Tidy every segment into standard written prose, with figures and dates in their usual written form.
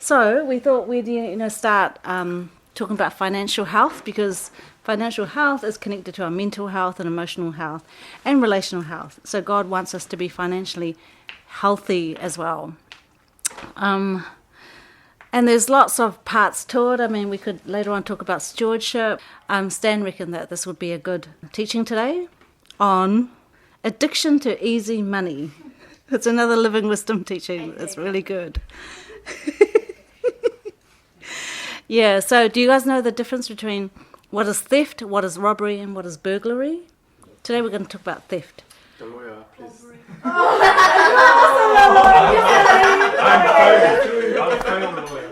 So we thought we'd start talking about financial health, because financial health is connected to our mental health and emotional health and relational health. So God wants us to be financially healthy as well. And there's lots of parts to it. I mean, we could later on talk about stewardship. Stan reckoned that this would be a good teaching today on addiction to easy money. It's another living wisdom teaching. It's really good. Yeah, so do you guys know the difference between what is theft, what is robbery, and what is burglary? Today we're going to talk about theft. The lawyer, please. I'm failing the lawyer.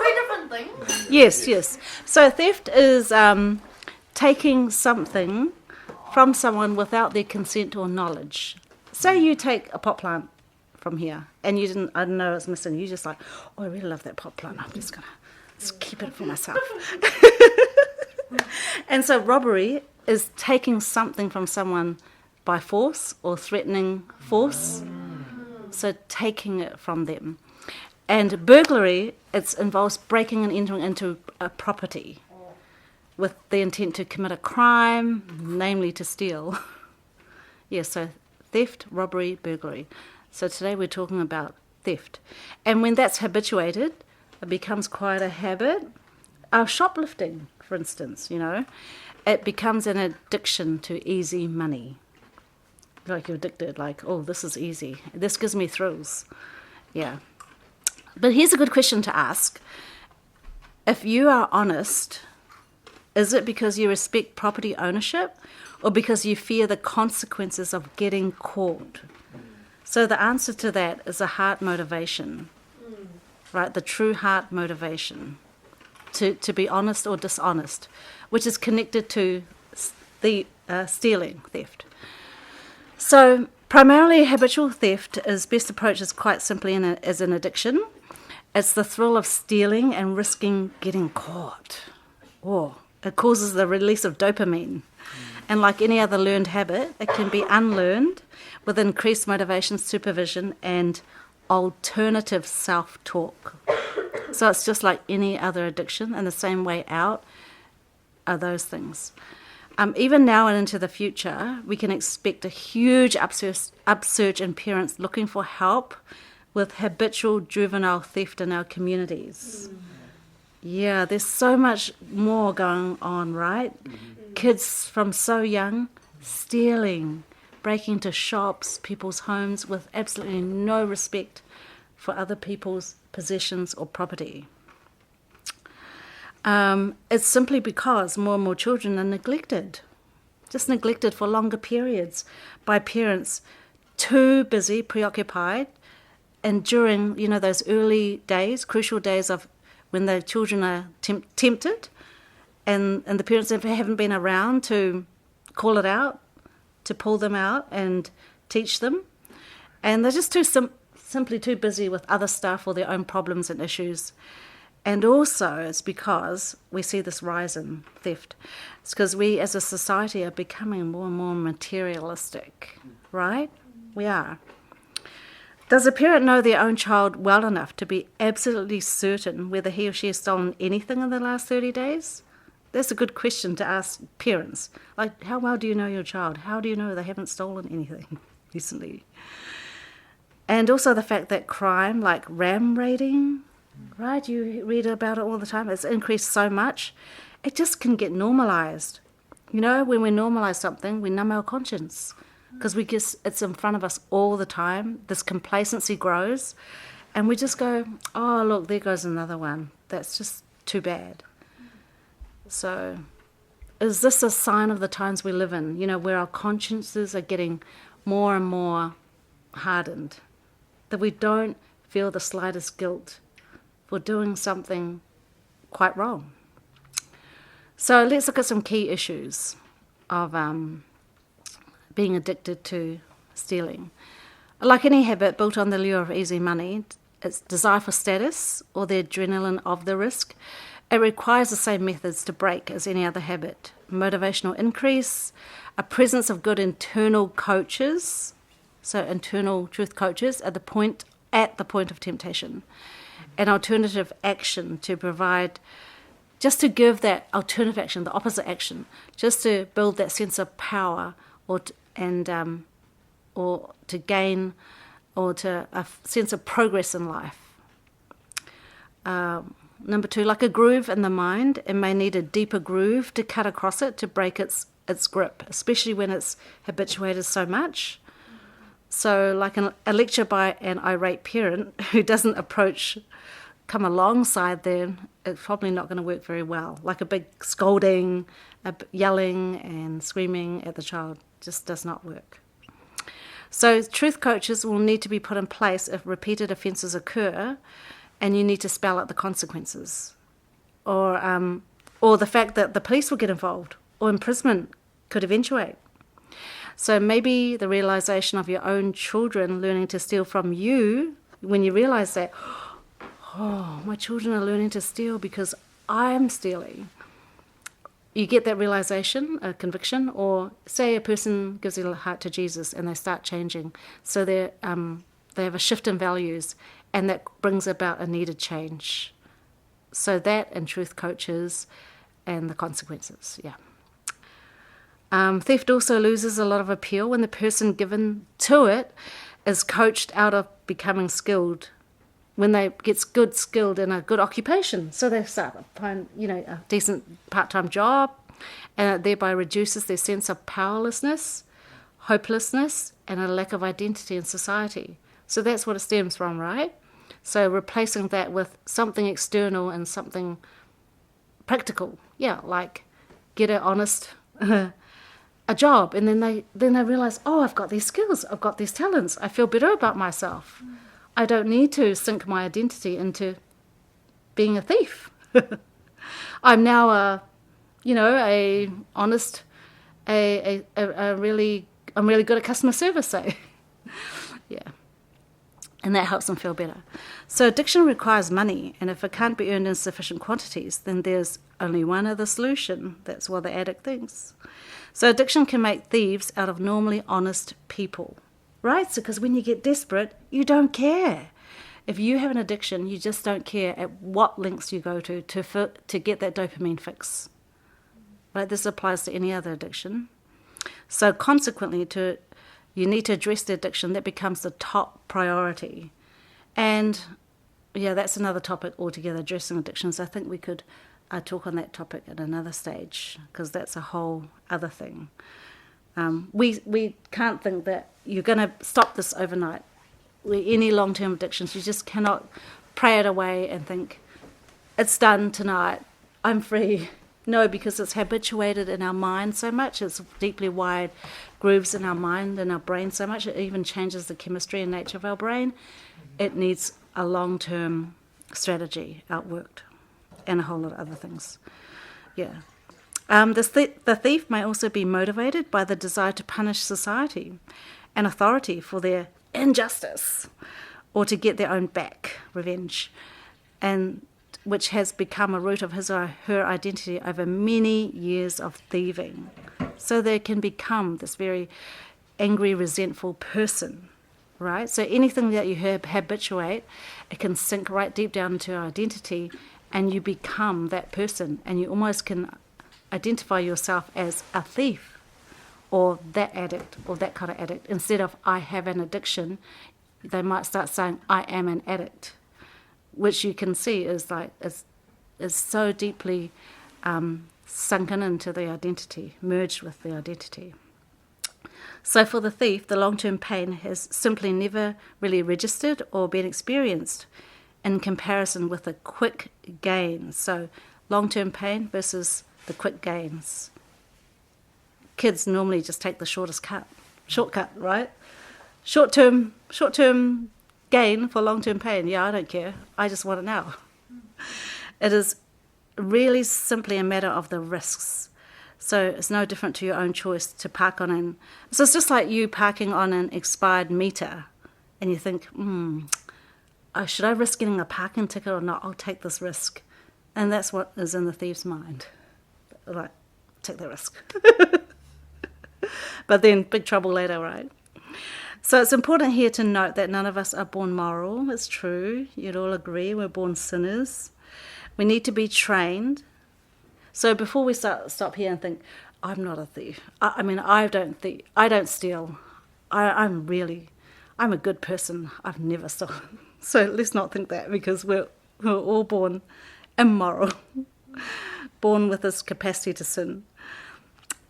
Three different things. Yes. So theft is taking something from someone without their consent or knowledge. Say you take a pot plant from here, and you didn't, I don't know it's missing. You just like, oh, I really love that pot plant. I'm just gonna keep it for myself. And so robbery is taking something from someone by force or threatening force. So taking it from them. And burglary, it involves breaking and entering into a property with the intent to commit a crime, namely to steal. So theft, robbery, burglary. So today we're talking about theft. And when that's habituated, it becomes quite a habit. Shoplifting, for instance, it becomes an addiction to easy money. Like you're addicted, like, oh, this is easy. This gives me thrills. Yeah. But here's a good question to ask. If you are honest, is it because you respect property ownership or because you fear the consequences of getting caught? So the answer to that is a heart motivation, right? The true heart motivation to be honest or dishonest, which is connected to the stealing, theft. So primarily habitual theft is best approached as quite simply as an addiction. It's the thrill of stealing and risking getting caught. It causes the release of dopamine. And like any other learned habit, it can be unlearned with increased motivation, supervision, and alternative self-talk. So it's just like any other addiction, and the same way out are those things. Even now and into the future, we can expect a huge upsurge in parents looking for help with habitual juvenile theft in our communities. Yeah, there's so much more going on, right? Kids from so young, stealing, breaking into shops, people's homes with absolutely no respect for other people's possessions or property. It's simply because more and more children are neglected, just neglected for longer periods by parents too busy, preoccupied, and during, those early days, crucial days of when the children are tempted and the parents haven't been around to call it out, to pull them out and teach them. And they're just simply too busy with other stuff or their own problems and issues. And also it's because we see this rise in theft. It's because we as a society are becoming more and more materialistic, right? We are. Does a parent know their own child well enough to be absolutely certain whether he or she has stolen anything in the last 30 days? That's a good question to ask parents. Like, how well do you know your child? How do you know they haven't stolen anything recently? And also the fact that crime, like ram raiding, right? You read about it all the time. It's increased so much. It just can get normalized. When we normalize something, we numb our conscience because it's in front of us all the time. This complacency grows and we just go, oh, look, there goes another one. That's just too bad. So is this a sign of the times we live in, where our consciences are getting more and more hardened, that we don't feel the slightest guilt for doing something quite wrong? So let's look at some key issues of being addicted to stealing. Like any habit built on the lure of easy money, it's desire for status or the adrenaline of the risk. It requires the same methods to break as any other habit. Motivational increase, a presence of good internal coaches, so internal truth coaches, at the point at the point of temptation. An alternative action to provide, just to give that alternative action, the opposite action, just to build that sense of power or to gain or to a sense of progress in life. Number 2, like a groove in the mind, it may need a deeper groove to cut across it to break its grip, especially when it's habituated so much. So like a lecture by an irate parent who doesn't come alongside them, it's probably not going to work very well. Like a big scolding, yelling and screaming at the child just does not work. So truth coaches will need to be put in place if repeated offences occur, and you need to spell out the consequences. Or the fact that the police will get involved, or imprisonment could eventuate. So maybe the realization of your own children learning to steal from you, when you realize that, oh, my children are learning to steal because I'm stealing. You get that realization, a conviction, or say a person gives their heart to Jesus and they start changing. So they have a shift in values, and that brings about a needed change. So that and truth coaches and the consequences, yeah. Theft also loses a lot of appeal when the person given to it is coached out of becoming skilled, when they get skilled in a good occupation. So they start to find, a decent part-time job, and it thereby reduces their sense of powerlessness, hopelessness, and a lack of identity in society. So that's what it stems from, right? So replacing that with something external and something practical, like get an honest a job, and then they realize, oh, I've got these skills, I've got these talents, I feel better about myself. I don't need to sink my identity into being a thief. I'm now I'm really good at customer service, say. Yeah. And that helps them feel better. So addiction requires money, and if it can't be earned in sufficient quantities, then there's only one other solution. That's what the addict thinks. So addiction can make thieves out of normally honest people, right? So because when you get desperate, you don't care. If you have an addiction, you just don't care at what lengths you go to get that dopamine fix. Right? This applies to any other addiction. So consequently, you need to address the addiction. That becomes the top priority. And yeah, that's another topic altogether, addressing addictions. I think we could talk on that topic at another stage, because that's a whole other thing. We can't think that you're going to stop this overnight. Any long-term addictions, you just cannot pray it away and think, it's done tonight, I'm free. No, because it's habituated in our mind so much. It's deeply wired grooves in our mind and our brain so much. It even changes the chemistry and nature of our brain. It needs a long-term strategy outworked, and a whole lot of other things. Yeah. The thief may also be motivated by the desire to punish society and authority for their injustice, or to get their own back, revenge, and which has become a root of his or her identity over many years of thieving. So they can become this very angry, resentful person, right? So anything that you habituate, it can sink right deep down into our identity, and you become that person, and you almost can identify yourself as a thief, or that addict, or that kind of addict. Instead of I have an addiction, they might start saying I am an addict, which you can see is so deeply sunken into the identity, merged with the identity. So for the thief, the long-term pain has simply never really registered or been experienced in comparison with the quick gains. So long-term pain versus the quick gains. Kids normally just take the shortcut, right? Short-term gain for long-term pain. Yeah, I don't care. I just want it now. It is really simply a matter of the risks. So it's no different to your own choice to park on so it's just like you parking on an expired meter, and you think, should I risk getting a parking ticket or not? I'll take this risk. And that's what is in the thief's mind. Like, take the risk. But then big trouble later, right? So it's important here to note that none of us are born moral. It's true. You'd all agree we're born sinners. We need to be trained. So before we stop here and think, I'm not a thief. I don't thief. I don't steal. I'm a good person. I've never stolen. So let's not think that, because we're all born immoral, born with this capacity to sin.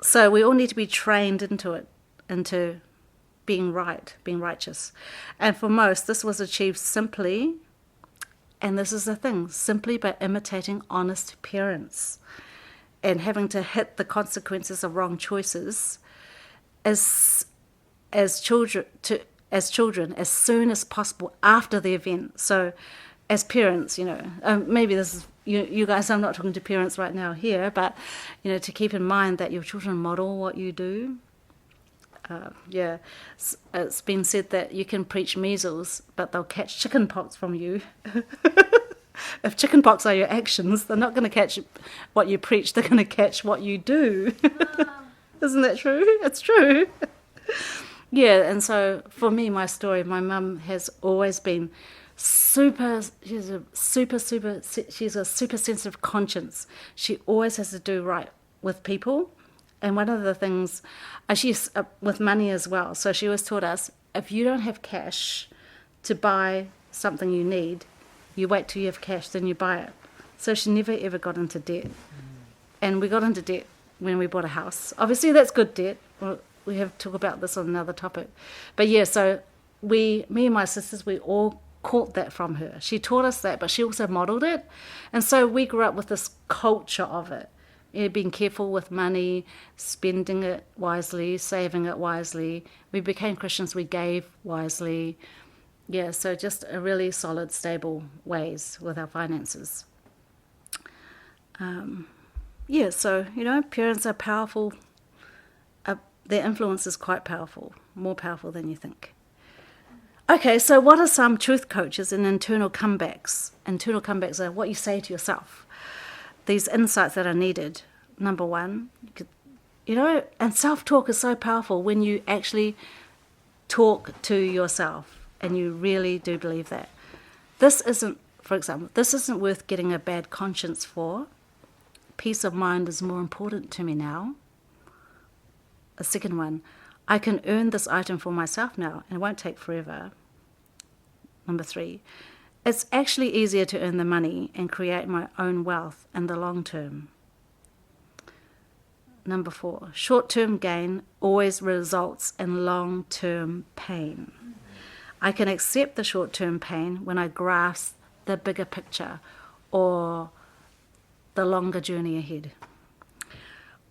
So we all need to be trained into being right, being righteous. And for most, this was achieved simply, and this is the thing, simply by imitating honest parents and having to hit the consequences of wrong choices as children as soon as possible after the event. So as parents, maybe this is you guys, I'm not talking to parents right now here, but to keep in mind that your children model what you do. It's been said that you can preach measles, but they'll catch chickenpox from you. If chickenpox are your actions, they're not going to catch what you preach, they're going to catch what you do. Isn't that true? It's true. Yeah, and so for me, my story, my mum has always been she's a super sensitive conscience. She always has to do right with people. And one of the things, she's with money as well. So she always taught us, if you don't have cash to buy something you need, you wait till you have cash, then you buy it. So she never ever got into debt. And we got into debt when we bought a house. Obviously that's good debt. We have to talk about this on another topic. But yeah, so me and my sisters, we all caught that from her. She taught us that, but she also modelled it. And so we grew up with this culture of it. Being careful with money, spending it wisely, saving it wisely. We became Christians, we gave wisely. Yeah, so just a really solid, stable ways with our finances. So, parents are powerful. Their influence is quite powerful, more powerful than you think. Okay, so what are some truth coaches and internal comebacks? Internal comebacks are what you say to yourself. These insights that are needed. Number one, and self-talk is so powerful when you actually talk to yourself and you really do believe that. This isn't worth getting a bad conscience for. Peace of mind is more important to me now. A second one, I can earn this item for myself now and it won't take forever. Number three, it's actually easier to earn the money and create my own wealth in the long term. Number four, short-term gain always results in long-term pain. I can accept the short-term pain when I grasp the bigger picture or the longer journey ahead.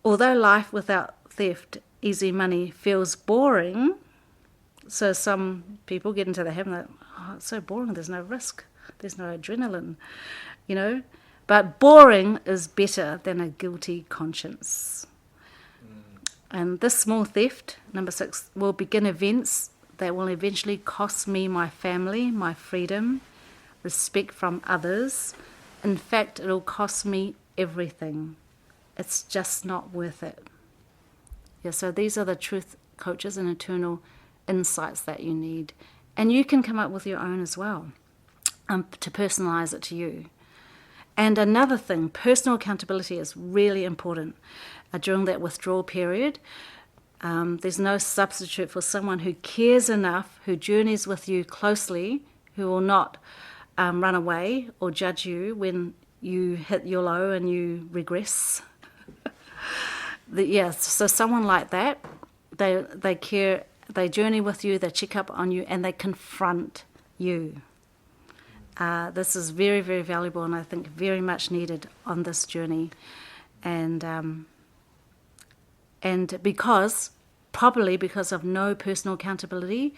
Although life without theft, easy money feels boring, so some people get into the habit that, it's so boring, there's no risk, there's no adrenaline, but boring is better than a guilty conscience. And this small theft, number 6, will begin events that will eventually cost me my family, my freedom, respect from others. In fact, it'll cost me everything. It's just not worth it. Yeah, so these are the truth coaches and internal insights that you need. And you can come up with your own as well, to personalize it to you. And another thing, personal accountability is really important. During that withdrawal period, there's no substitute for someone who cares enough, who journeys with you closely, who will not run away or judge you when you hit your low and you regress. So someone like that, they care, they journey with you, they check up on you, and they confront you. This is very, very valuable, and I think very much needed on this journey. And probably because of no personal accountability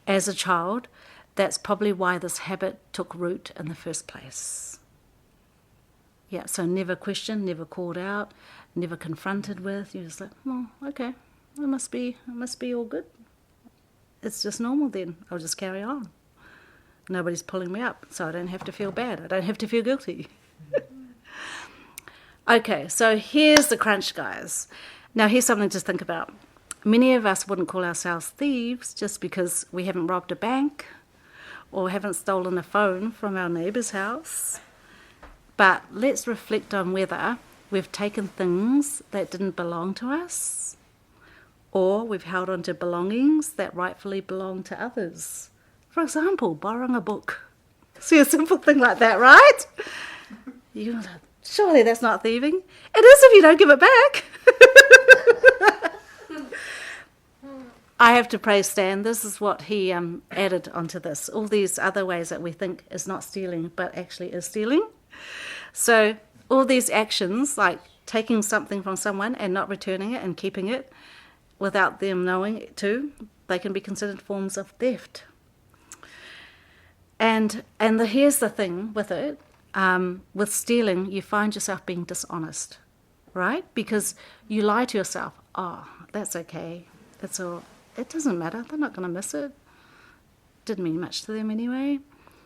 as a child, that's probably why this habit took root in the first place. Yeah, so never questioned, never called out, never confronted with. You're just like, well, okay, it must be all good. It's just normal then. I'll just carry on. Nobody's pulling me up, so I don't have to feel bad. I don't have to feel guilty. Okay, so here's the crunch, guys. Now, here's something to think about. Many of us wouldn't call ourselves thieves just because we haven't robbed a bank or haven't stolen a phone from our neighbour's house. But let's reflect on whether we've taken things that didn't belong to us, or we've held on to belongings that rightfully belong to others. For example, borrowing a book. See, a simple thing like that, right? You're like, surely that's not thieving. It is if you don't give it back. I have to praise Stan. This is what he added onto this. All these other ways that we think is not stealing, but actually is stealing. So all these actions, like taking something from someone and not returning it and keeping it without them knowing it too, they can be considered forms of theft. And here's the thing with it. With stealing, you find yourself being dishonest, right? Because you lie to yourself. Oh, that's okay. It's all. It doesn't matter. They're not going to miss it. Didn't mean much to them anyway.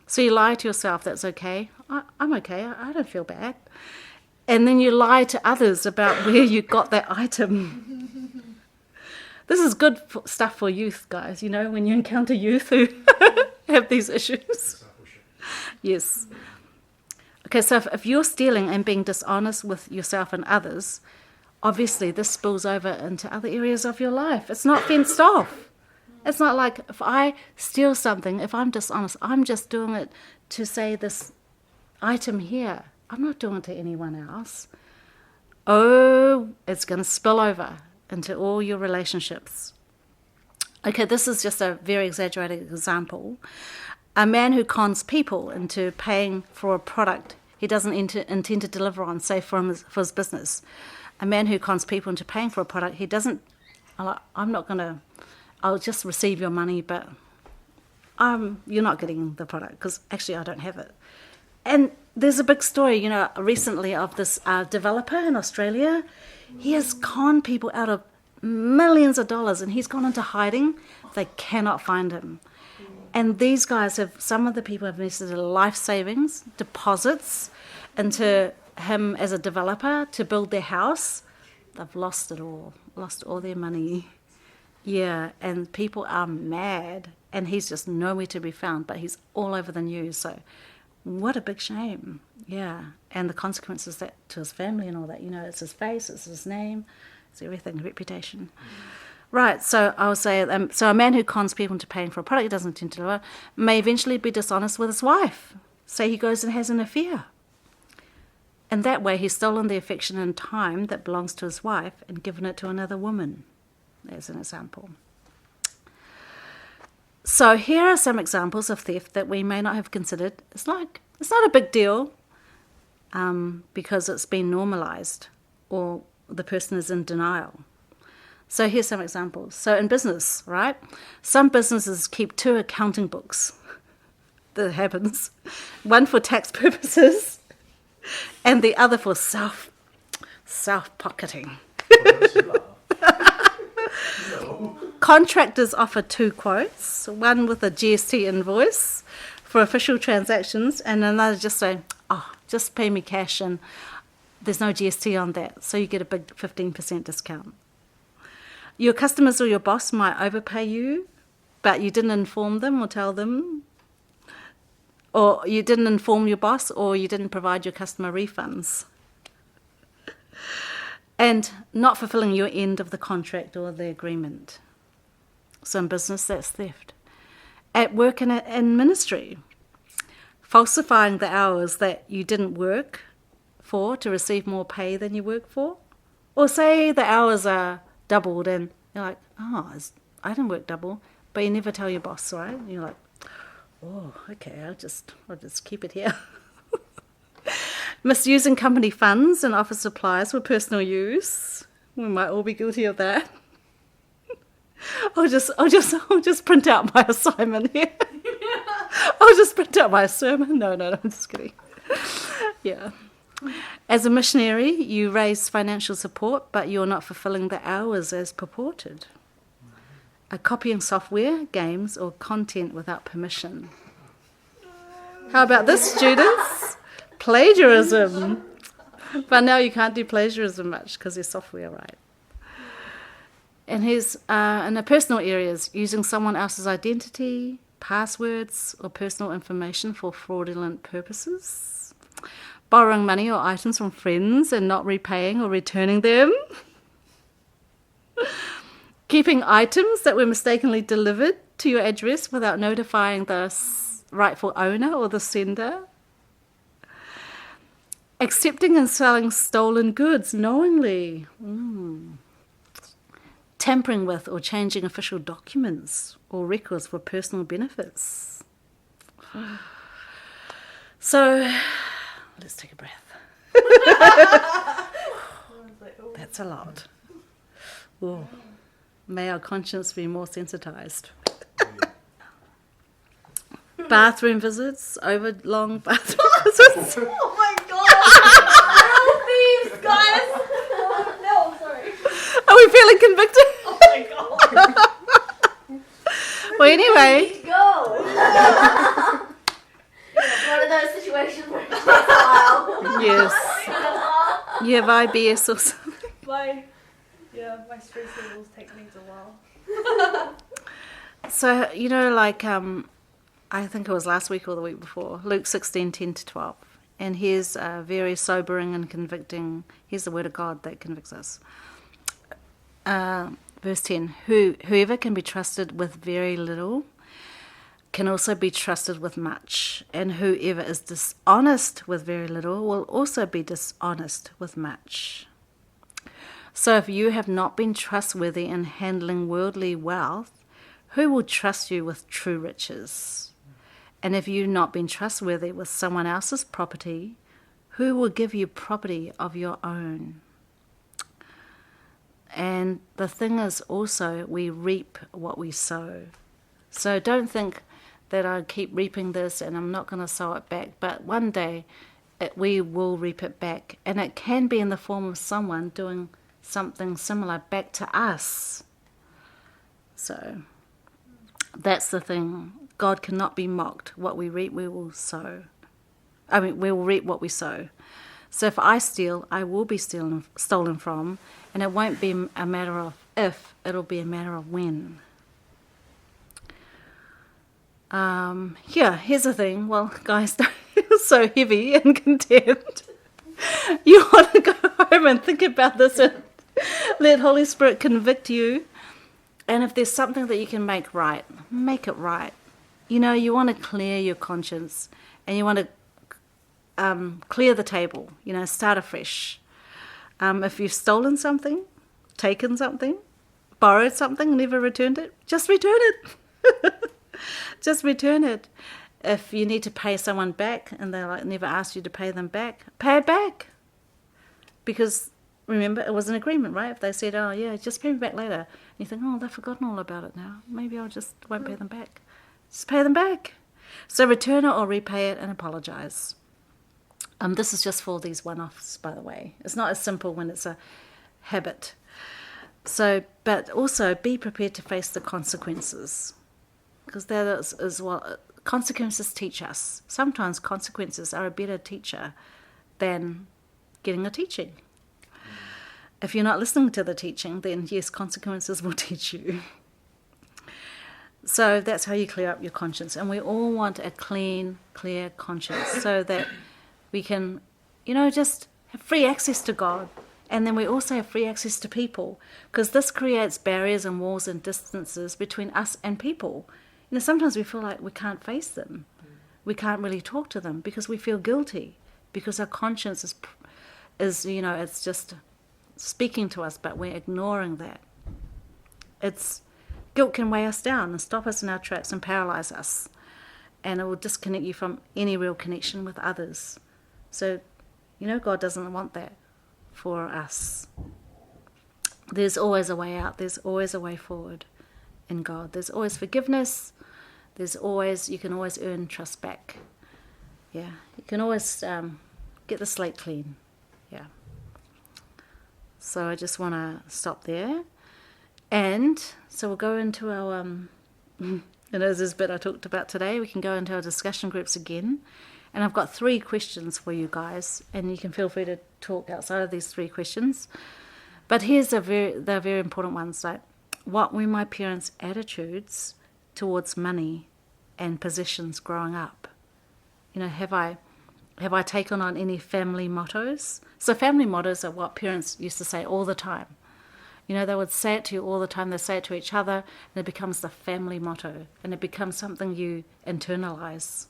So you lie to yourself. That's okay. I'm okay. I don't feel bad. And then you lie to others about where you got that item. This is good stuff for youth, guys. You know, when you encounter youth who have these issues. Yes. Okay, so if you're stealing and being dishonest with yourself and others, obviously this spills over into other areas of your life. It's not fenced off. It's not like if I steal something, if I'm dishonest, I'm just doing it to say this item here. I'm not doing it to anyone else. Oh, it's going to spill over into all your relationships. Okay, this is just a very exaggerated example. A man who cons people into paying for a product he doesn't intend to deliver on, say for his business. A man who cons people into paying for a product he doesn't, I'll just receive your money, but you're not getting the product because actually I don't have it. And there's a big story, recently of this developer in Australia. He has conned people out of millions of dollars and he's gone into hiding. They cannot find him. And these guys some of the people have invested their life savings, deposits into him as a developer to build their house. They've lost it all, lost all their money. Yeah, and people are mad and he's just nowhere to be found, but he's all over the news. So what a big shame. Yeah, and the consequences that to his family and all that, it's his face, it's his name, it's everything, reputation. Right, so I'll say, so a man who cons people into paying for a product he doesn't intend to deliver may eventually be dishonest with his wife. Say he goes and has an affair. And that way he's stolen the affection and time that belongs to his wife and given it to another woman. There's an example. So here are some examples of theft that we may not have considered. It's not a big deal because it's been normalized or the person is in denial. So here's some examples. So in business, right? Some businesses keep 2 accounting books. That happens. One for tax purposes and the other for self-pocketing. Contractors offer 2 quotes, one with a GST invoice for official transactions and another just saying, just pay me cash and there's no GST on that. So you get a big 15% discount. Your customers or your boss might overpay you, but you didn't inform them or tell them, or you didn't inform your boss, or you didn't provide your customer refunds. And not fulfilling your end of the contract or the agreement. So in business, that's theft. At work and in ministry, falsifying the hours that you didn't work for to receive more pay than you work for. Or say the hours are doubled and you're like, I didn't work double, but you never tell your boss, right? And you're like, okay, I'll just keep it here. Misusing company funds and office supplies for personal use. We might all be guilty of that. I'll just print out my assignment here. I'll just print out my sermon. No, I'm just kidding. Yeah. As a missionary, you raise financial support, but you're not fulfilling the hours as purported. Copying software, games, or content without permission. How about this, students? Plagiarism. But now you can't do plagiarism much because there's software, right? And here's in the personal areas, using someone else's identity, passwords, or personal information for fraudulent purposes. Borrowing money or items from friends and not repaying or returning them. Keeping items that were mistakenly delivered to your address without notifying the rightful owner or the sender. Accepting and selling stolen goods knowingly. Tampering with or changing official documents or records for personal benefits. So, let's take a breath. That's a lot. Ooh. May our conscience be more sensitized. Bathroom visits, over long bathroom visits. Oh my god! Thieves, guys! No, I'm sorry. Are we feeling convicted? Oh my god! Well, anyway. Go! One of those situations where it takes a while. Yes. You have IBS or something. My stress levels take me a while. So, I think it was last week or the week before, Luke 16:10-12. And here's a very sobering and convicting, here's the word of God that convicts us. Verse 10, whoever can be trusted with very little can also be trusted with much. And whoever is dishonest with very little will also be dishonest with much. So if you have not been trustworthy in handling worldly wealth, who will trust you with true riches? And if you've not been trustworthy with someone else's property, who will give you property of your own? And the thing is also, we reap what we sow. So don't think that I keep reaping this and I'm not going to sow it back. But one day we will reap it back. And it can be in the form of someone doing something similar back to us. So that's the thing. God cannot be mocked. What we reap, we will sow. We will reap what we sow. So if I steal, I will be stolen from, and it won't be a matter of if, it'll be a matter of when. Here's the thing. Well, guys, don't feel so heavy and condemned. You want to go home and think about this and let Holy Spirit convict you. And if there's something that you can make right, make it right. You want to clear your conscience and you want to clear the table, start afresh. If you've stolen something, taken something, borrowed something, never returned it, just return it. Just return it. If you need to pay someone back and they never asked you to pay them back, pay it back. Because remember, it was an agreement, right? If they said, oh yeah, just pay me back later. And you think, oh, they've forgotten all about it now. Maybe I just won't pay them back. Just pay them back. So return it or repay it and apologize. This is just for these one-offs, by the way. It's not as simple when it's a habit. So, but also be prepared to face the consequences. Because that is what consequences teach us. Sometimes consequences are a better teacher than getting a teaching. If you're not listening to the teaching, then yes, consequences will teach you. So that's how you clear up your conscience. And we all want a clean, clear conscience so that we can, just have free access to God. And then we also have free access to people, because this creates barriers and walls and distances between us and people. Sometimes we feel like we can't face them. We can't really talk to them because we feel guilty, because our conscience is it's just speaking to us, but we're ignoring that. Guilt can weigh us down and stop us in our tracks and paralyze us. And it will disconnect you from any real connection with others. So, God doesn't want that for us. There's always a way out. There's always a way forward in God. There's always forgiveness. You can always earn trust back. Yeah, you can always get the slate clean. Yeah. So I just want to stop there. And so we'll go into our, and as this bit I talked about today, we can go into our discussion groups again. And I've got 3 questions for you guys, and you can feel free to talk outside of these 3 questions. But here's they're very important ones. Like, what were my parents' attitudes towards money and possessions growing up? Have I taken on any family mottos? So family mottos are what parents used to say all the time. They would say it to you all the time. They say it to each other, and it becomes the family motto, and it becomes something you internalize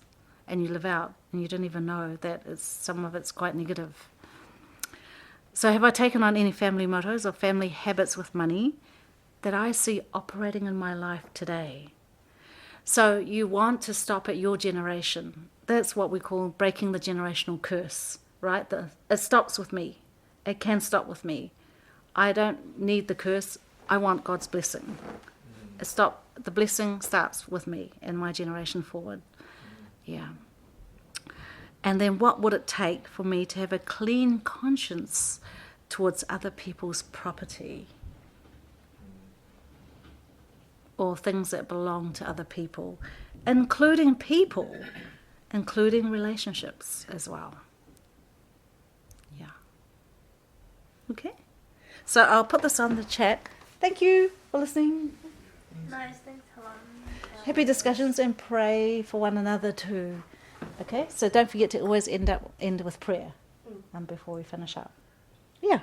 and you live out, and you don't even know that some of it's quite negative. So have I taken on any family mottos or family habits with money that I see operating in my life today? So you want to stop at your generation. That's what we call breaking the generational curse, right? It stops with me. It can stop with me. I don't need the curse. I want God's blessing. The blessing starts with me and my generation forward. Yeah. And then what would it take for me to have a clean conscience towards other people's property or things that belong to other people, including relationships as well. Yeah. Okay. So I'll put this on the chat. Thank you for listening. Nice, thanks, Helen. Happy discussions, and pray for one another too. Okay, so don't forget to always end with prayer before we finish up. Yeah.